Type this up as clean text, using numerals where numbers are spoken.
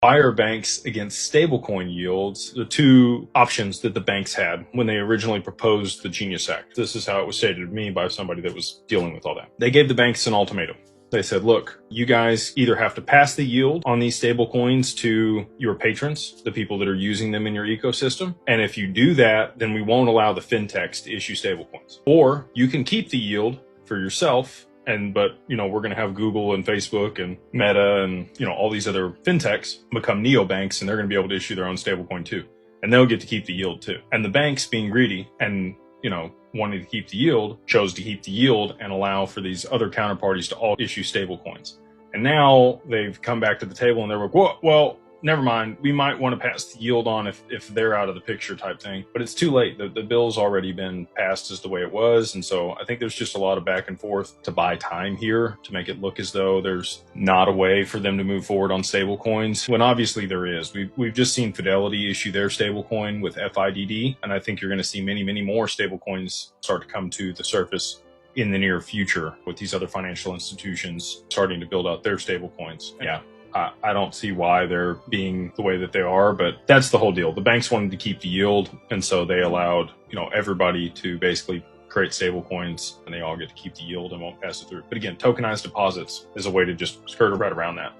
Why are banks against stablecoin yields? The two options that the banks had when they originally proposed the Genius Act. This is how it was stated to me by somebody that was dealing with all that. They gave the banks an ultimatum. They said, look, you guys either have to pass the yield on these stable coins to your patrons, the people that are using them in your ecosystem. And if you do that, then we won't allow the fintechs to issue stable coins. Or you can keep the yield for yourself. But we're going to have Google and Facebook and Meta and, all these other fintechs become neobanks, and they're going to be able to issue their own stablecoin too. And they'll get to keep the yield too. And the banks, being greedy and, wanting to keep the yield, chose to keep the yield and allow for these other counterparties to all issue stablecoins. And now they've come back to the table and they're like, well, never mind. We might want to pass the yield on if they're out of the picture type thing. But it's too late. The bill's already been passed as the way it was. And so I think there's just a lot of back and forth to buy time here to make it look as though there's not a way for them to move forward on stable coins, when obviously there is. We've just seen Fidelity issue their stable coin with FIDD. And I think you're going to see many, many more stable coins start to come to the surface in the near future with these other financial institutions starting to build out their stable coins. Yeah. I don't see why they're being the way that they are, but that's the whole deal. The banks wanted to keep the yield, and so they allowed, everybody to basically create stable coins, and they all get to keep the yield and won't pass it through. But again, tokenized deposits is a way to just skirt right around that.